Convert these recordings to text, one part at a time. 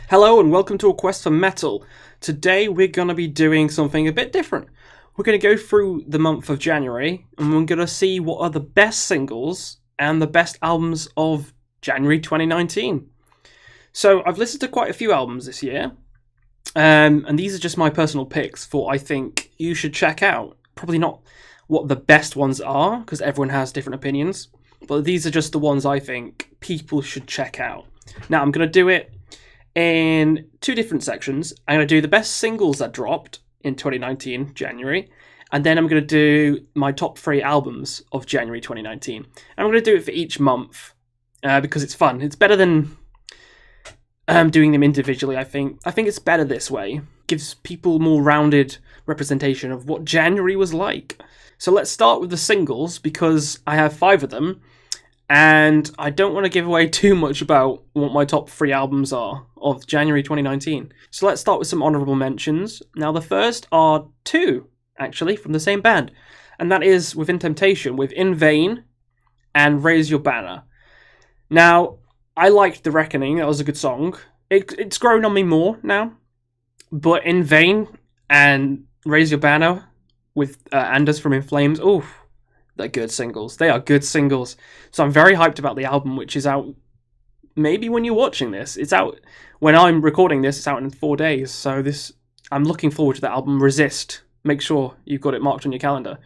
Hello and welcome to A Quest for Metal. Today we're going to be doing something a bit different. We're going to go through the month of January and we're going to see what are the best singles and the best albums of January 2019. So I've listened to quite a few albums this year, and these are just my personal picks for I think you should check out. Probably not what the best ones are, because everyone has different opinions, but these are just the ones I think people should check out. Now I'm going to do it in two different sections. I'm going to do the best singles that dropped in 2019, January, and then I'm going to do my top 3 albums of January 2019. And I'm going to do it for each month because it's fun. It's better than doing them individually, I think. I think it's better this way. Gives people more rounded representation of what January was like. So let's start with the singles because I have 5 of them. And I don't want to give away too much about what my top 3 albums are of January 2019. So let's start with some honourable mentions. Now the first are 2, actually, from the same band. And that is Within Temptation, with In Vain and Raise Your Banner. Now, I liked The Reckoning, that was a good song. It's grown on me more now. But In Vain and Raise Your Banner with Anders from In Flames, oof. They're good singles. They are good singles. So I'm very hyped about the album, which is out maybe when you're watching this. It's out when I'm recording this. It's out in 4 days. So I'm looking forward to that album, Resist. Make sure you've got it marked on your calendar.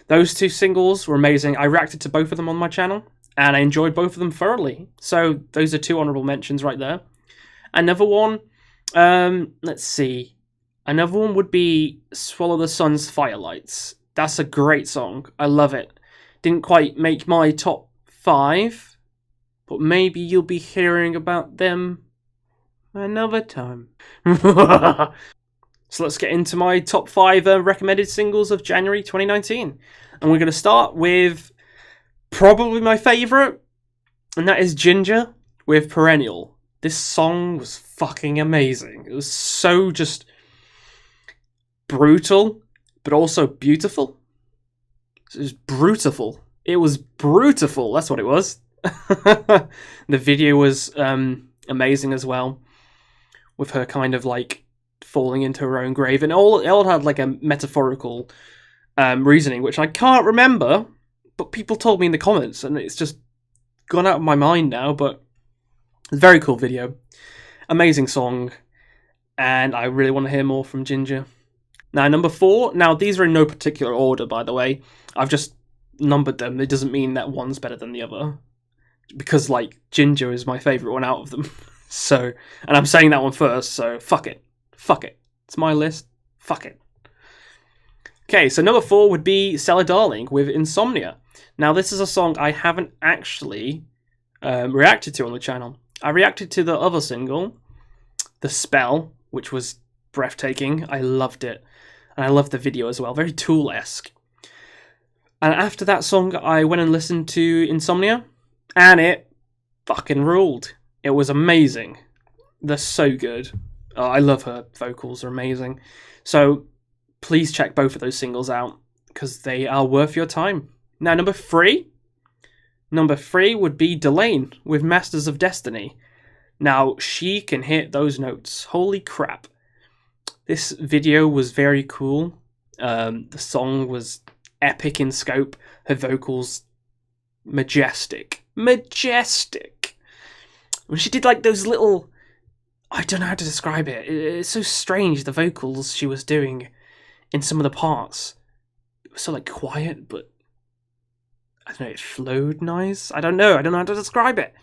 Those 2 singles were amazing. I reacted to both of them on my channel, and I enjoyed both of them thoroughly. So those are 2 honourable mentions right there. Another one, let's see. Another one would be Swallow the Sun's Firelights. That's a great song. I love it. Didn't quite make my top 5, but maybe you'll be hearing about them another time. So let's get into my top 5 recommended singles of January 2019. And we're going to start with probably my favourite, and that is Ginger with Perennial. This song was fucking amazing. It was so just brutal, but also beautiful. It was brutiful. It was brutiful. That's what it was. The video was amazing as well, with her kind of like falling into her own grave, and it all had like a metaphorical reasoning, which I can't remember, but people told me in the comments, and it's just gone out of my mind now. But it's a very cool video, amazing song, and I really want to hear more from Ginger. Now, number 4. Now, these are in no particular order, by the way. I've just numbered them. It doesn't mean that one's better than the other. Because, like, Ginger is my favourite one out of them. So, and I'm saying that one first, so fuck it. Fuck it. It's my list. Fuck it. Okay, so number 4 would be Cellar Darling with Insomnia. Now, this is a song I haven't actually reacted to on the channel. I reacted to the other single, The Spell, which was breathtaking. I loved it. And I loved the video as well. Very Tool-esque. And after that song, I went and listened to Insomnia. And it fucking ruled. It was amazing. They're so good. Oh, I love her vocals. They're amazing. So please check both of those singles out, because they are worth your time. Now, number 3. Number 3 would be Delaine with Masters of Destiny. Now, she can hit those notes. Holy crap. This video was very cool. The song was epic in scope. Her vocals, majestic. Majestic. When she did like those little... I don't know how to describe it. It's so strange, the vocals she was doing in some of the parts. It was so like quiet, but... I don't know, it flowed nice. I don't know how to describe it.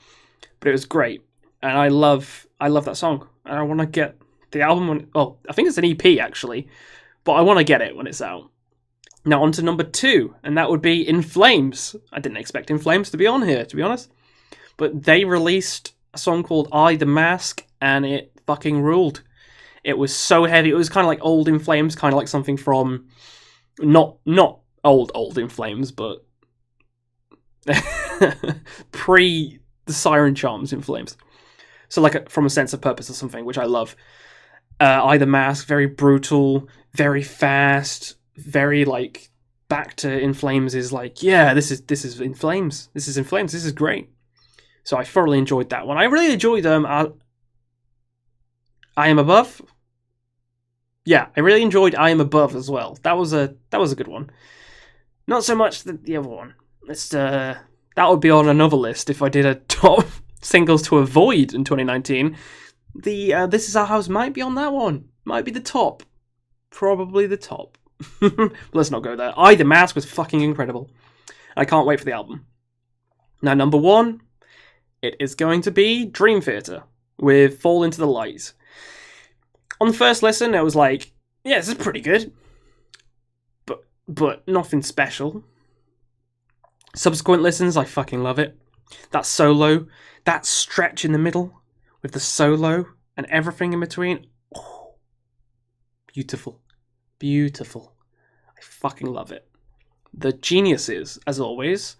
But it was great. And I love that song. And I want to get the album when... Oh, I think it's an EP, actually. But I want to get it when it's out. Now, on to number 2. And that would be In Flames. I didn't expect In Flames to be on here, to be honest. But they released a song called I, The Mask. And it fucking ruled. It was so heavy. It was kind of like old In Flames. Kind of like something from... Not old In Flames, but... pre the Siren Charms In Flames. So like from A Sense of Purpose or something, which I love. I, The Mask, very brutal, very fast, very like back to In Flames is like, yeah, this is In Flames. This is In Flames. This is great. So I thoroughly enjoyed that one. I really enjoyed I Am Above. Yeah, I really enjoyed I Am Above as well. That was a good one. Not so much the other one. It's that would be on another list if I did a top singles to avoid in 2019. The This Is Our House might be on that one. Might be the top. Probably the top. Let's not go there. The Mask was fucking incredible. I can't wait for the album. Now, number one, it is going to be Dream Theater with Fall Into the Light. On the first listen, I was like, yeah, this is pretty good. But nothing special. Subsequent listens, I fucking love it. That solo, that stretch in the middle with the solo and everything in between. Oh, beautiful. Beautiful. I fucking love it. The geniuses, as always.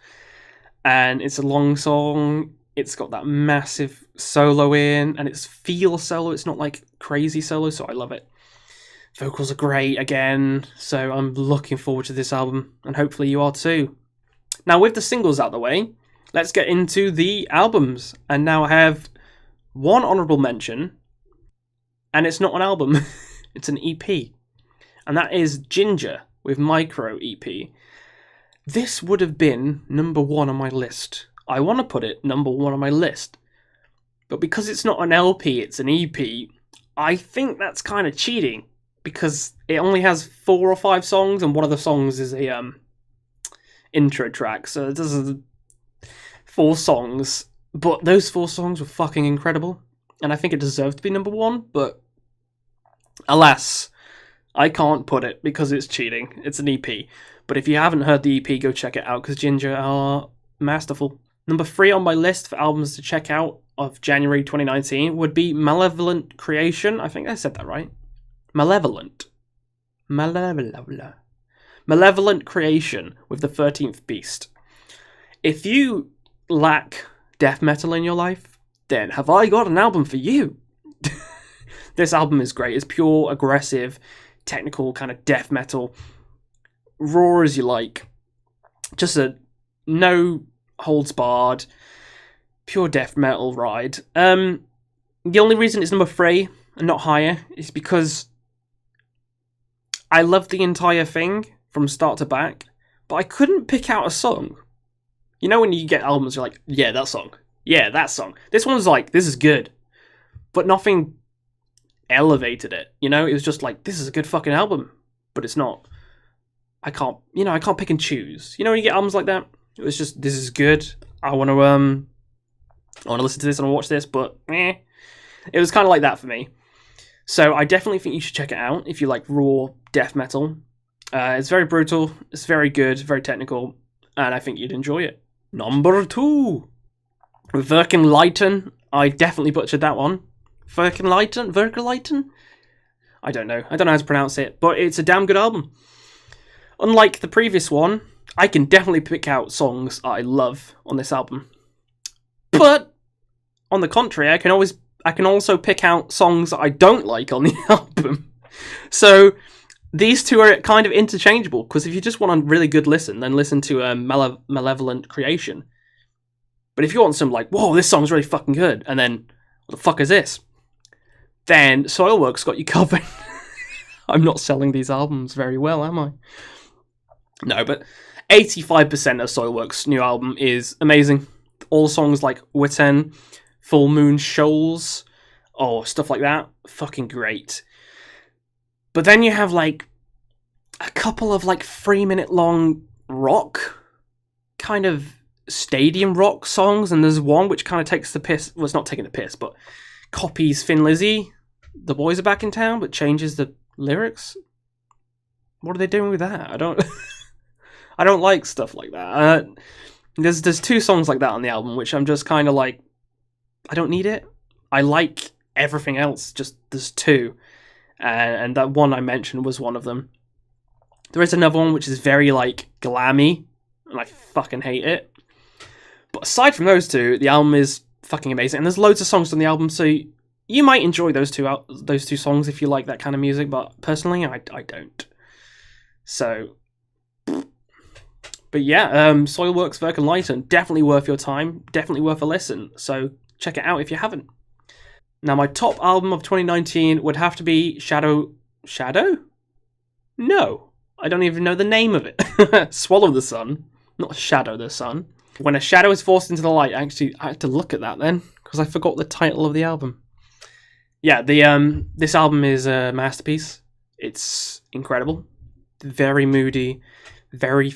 And it's a long song. It's got that massive solo in, and it's feel solo. It's not like crazy solo, so I love it. Vocals are great again, so I'm looking forward to this album, and hopefully you are too. Now, with the singles out of the way, let's get into the albums. And now I have one honourable mention, and it's not an album, it's an EP. And that is Ginger with Micro EP. This would have been number one on my list. I want to put it number one on my list. But because it's not an LP, it's an EP, I think that's kind of cheating. Because it only has 4 or 5 songs, and one of the songs is a intro track. So it does 4 songs. But those 4 songs were fucking incredible. And I think it deserved to be number one. But alas, I can't put it because it's cheating. It's an EP. But if you haven't heard the EP, go check it out, because Ginger are masterful. Number 3 on my list for albums to check out of January 2019 would be Malevolent Creation. I think I said that right. Malevolent Creation with the 13th Beast. If you lack death metal in your life, then have I got an album for you. This album is great. It's pure, aggressive, technical kind of death metal. Raw as you like. Just a no holds barred, pure death metal ride. The only reason it's number 3 and not higher is because I love the entire thing from start to back, but I couldn't pick out a song. You know when you get albums, you're like, yeah, that song. Yeah, that song. This one's like, this is good. But nothing elevated it. You know, it was just like, this is a good fucking album. But it's not. I can't pick and choose. You know when you get albums like that? It was just, this is good. I want to listen to this, I want to watch this, but It was kind of like that for me. So I definitely think you should check it out if you like raw death metal. It's very brutal, it's very good, very technical, and I think you'd enjoy it. Number 2. Verkenleiten. I definitely butchered that one. Verkenleiten? I don't know how to pronounce it, but it's a damn good album. Unlike the previous one, I can definitely pick out songs I love on this album. But, on the contrary, I can also pick out songs that I don't like on the album. So, these two are kind of interchangeable, because if you just want a really good listen, then listen to Malevolent Creation. But if you want some like, whoa, this song's really fucking good, and then, what the fuck is this? Then Soilwork's got you covered. I'm not selling these albums very well, am I? No, but 85% of Soilwork's new album is amazing. All songs like Witten, Full Moon Shoals, stuff like that, fucking great. But then you have like a couple of like 3-minute long rock, kind of stadium rock songs, and there's one which kind of takes the piss. Well, it's not taking the piss, but copies Thin Lizzy, The Boys Are Back in Town, but changes the lyrics. What are they doing with that? I don't like stuff like that. There's 2 songs like that on the album, which I'm just kind of like, I don't need it. I like everything else, just there's 2. And that one I mentioned was one of them. There is another one which is very like glammy, and I fucking hate it. But aside from those 2, the album is fucking amazing. And there's loads of songs on the album, so you might enjoy those two songs if you like that kind of music, but personally, I don't. So... But yeah, Soilwork's Verkenleiten, definitely worth your time, definitely worth a listen, so check it out if you haven't. Now, my top album of 2019 would have to be Shadow? No, I don't even know the name of it. Swallow the Sun, not Shadow the Sun. When a shadow is forced into the light, I had to look at that then, because I forgot the title of the album. Yeah, this album is a masterpiece. It's incredible. Very moody, very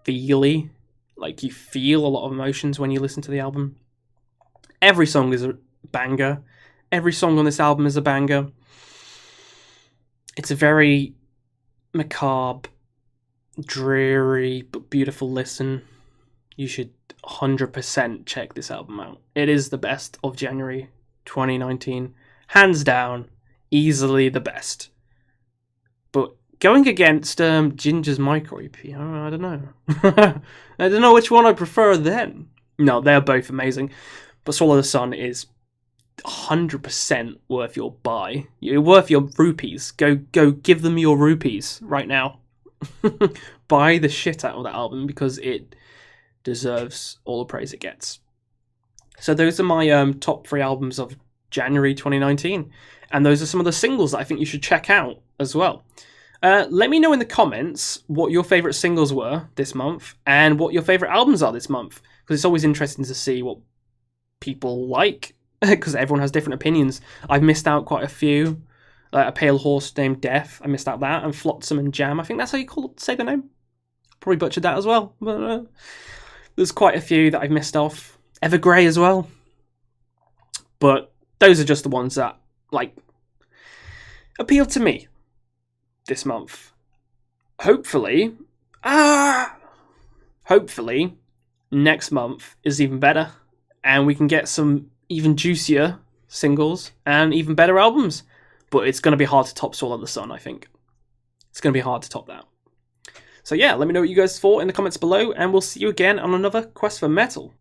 feely. Like, you feel a lot of emotions when you listen to the album. Every song is a banger. Every song on this album is a banger. It's a very macabre, dreary, but beautiful listen. You should 100% check this album out. It is the best of January 2019. Hands down, easily the best. But going against Ginger's Micro EP, I don't know. I don't know which one I prefer then. No, they're both amazing. But Swallow the Sun is 100% worth your buy. You're worth your rupees. Go give them your rupees right now. Buy the shit out of that album because it deserves all the praise it gets. So those are my top 3 albums of January 2019. And those are some of the singles that I think you should check out as well. Let me know in the comments what your favourite singles were this month and what your favourite albums are this month. Because it's always interesting to see what people like, because everyone has different opinions. I've missed out quite a few. A Pale Horse Named Death, I missed out that. And Flotsam and Jam, I think that's how you say the name. Probably butchered that as well. But, there's quite a few that I've missed off. Evergrey as well. But those are just the ones that, like, appealed to me this month. Hopefully, next month is even better. And we can get some even juicier singles and even better albums. But it's going to be hard to top Swallow the Sun, I think. It's going to be hard to top that. So yeah, let me know what you guys thought in the comments below, and we'll see you again on another Quest for Metal.